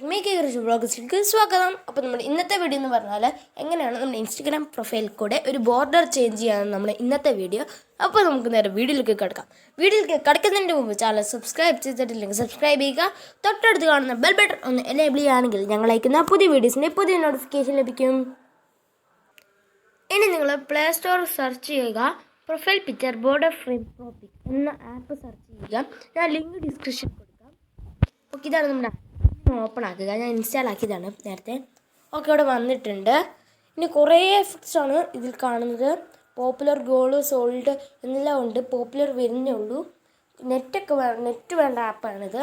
𝑘𝙍𝙀𝙀 സ്വാഗതം. അപ്പോൾ നമ്മുടെ ഇന്നത്തെ വീഡിയോ എന്ന് പറഞ്ഞാൽ എങ്ങനെയാണ് നമ്മുടെ ഇൻസ്റ്റഗ്രാം പ്രൊഫൈൽ കൂടെ ഒരു ബോർഡർ ചേഞ്ച് ചെയ്യാനാണ് നമ്മുടെ ഇന്നത്തെ വീഡിയോ. അപ്പോൾ നമുക്ക് നേരെ വീഡിയോയിലേക്ക് കിടക്കാം. വീഡിയോയിലേക്ക് കിടക്കുന്നതിന് മുമ്പ് ചാനൽ സബ്സ്ക്രൈബ് ചെയ്തിട്ടില്ലെങ്കിൽ സബ്സ്ക്രൈബ് ചെയ്യുക. തൊട്ടടുത്ത് കാണുന്ന ബെൽ ബട്ടൺ ഒന്ന് എനേബിൾ ചെയ്യുകയാണെങ്കിൽ ഞങ്ങൾ അയക്കുന്ന പുതിയ വീഡിയോസിൻ്റെ പുതിയ നോട്ടിഫിക്കേഷൻ ലഭിക്കും. ഇനി നിങ്ങൾ പ്ലേ സ്റ്റോർ സെർച്ച് ചെയ്യുക, profile picture border frame topic എന്ന ആപ്പ് സെർച്ച് ചെയ്യുക. ഞാൻ ലിങ്ക് ഡിസ്ക്രിപ്ഷൻ കൊടുക്കാം. ഓക്കെ, ഇതാണ് നമ്മുടെ ഓപ്പൺ ആക്കുക. ഞാൻ ഇൻസ്റ്റാൾ ആക്കിയതാണ് നേരത്തെ. ഓക്കെ, ഇവിടെ വന്നിട്ടുണ്ട്. ഇനി കുറേ എഫക്ട്സാണ് ഇതിൽ കാണുന്നത്. പോപ്പുലർ, ഗോൾഡ്, സോൾഡ് എന്നെല്ലാം ഉണ്ട്. പോപ്പുലർ വരുന്നേ ഉള്ളൂ. നെറ്റ് വേണ്ട ആപ്പാണിത്.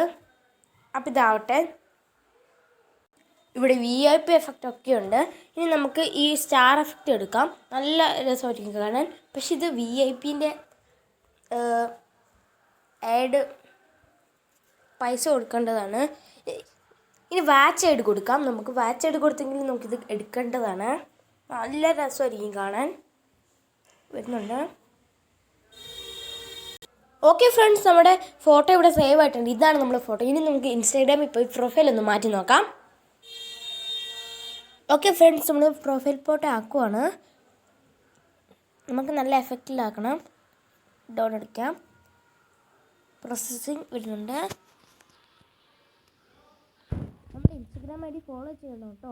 അപ്പോൾ ഇതാവട്ടെ. ഇവിടെ VIP എഫക്റ്റ് ഒക്കെ ഉണ്ട്. ഇനി നമുക്ക് ഈ സ്റ്റാർ എഫക്റ്റ് എടുക്കാം. നല്ല രസമായിരിക്കും കാണാൻ. പക്ഷെ ഇത് VIPൻ്റെ ആഡ് പൈസ കൊടുക്കേണ്ടതാണ്. ഇനി വാച്ച് ഐഡ് കൊടുക്കാം. നമുക്ക് വാച്ച് ഐഡ് കൊടുത്തെങ്കിൽ നമുക്കിത് എടുക്കേണ്ടതാണ്. നല്ല രസമായിരിക്കും കാണാൻ. വരുന്നുണ്ട്. ഓക്കെ ഫ്രണ്ട്സ്, നമ്മുടെ ഫോട്ടോ ഇവിടെ സേവ് ആയിട്ടുണ്ട്. ഇതാണ് നമ്മുടെ ഫോട്ടോ. ഇനി നമുക്ക് ഇൻസ്റ്റാഗ്രാമിൽ പോയി പ്രൊഫൈൽ ഒന്ന് മാറ്റി നോക്കാം. ഓക്കെ ഫ്രണ്ട്സ്, നമ്മൾ പ്രൊഫൈൽ ഫോട്ടോ ആക്കുവാണ്. നമുക്ക് നല്ല എഫക്റ്റിലാക്കണം. ഡൗൺ അടിക്കാം. പ്രോസസ്സിങ് വരുന്നുണ്ട്. നമ്മുടെ ഇൻസ്റ്റഗ്രാം ID ഫോളോ ചെയ്യണം കേട്ടോ.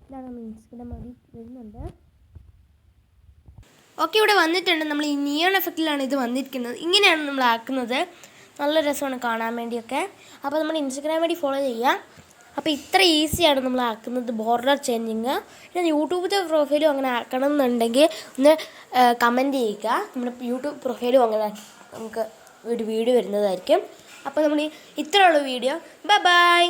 ഇതാണ് നമ്മൾ ഇൻസ്റ്റഗ്രാം ID വരുന്നുണ്ട്. ഓക്കെ, ഇവിടെ വന്നിട്ടുണ്ട്. നമ്മൾ ഈ നിയോൺ എഫക്റ്റിലാണ് ഇത് വന്നിരിക്കുന്നത്. ഇങ്ങനെയാണ് നമ്മൾ ആക്കുന്നത്. നല്ല രസമാണ് കാണാൻ വേണ്ടിയൊക്കെ. അപ്പോൾ നമ്മൾ ഇൻസ്റ്റഗ്രാം ID ഫോളോ ചെയ്യുക. അപ്പോൾ ഇത്ര ഈസിയാണ് നമ്മൾ ആക്കുന്നത് ബോർഡർ ചേഞ്ചിങ്. പിന്നെ യൂട്യൂബിലെ പ്രൊഫൈലും അങ്ങനെ ആക്കണം എന്നുണ്ടെങ്കിൽ ഒന്ന് കമൻറ്റ് ചെയ്യുക. നമ്മുടെ യൂട്യൂബ് പ്രൊഫൈലും അങ്ങനെ നമുക്ക് ഒരു വീഡിയോ വരുന്നതായിരിക്കും. അപ്പോൾ നമ്മൾ ഇത്രയുള്ള വീഡിയോ. ബൈ.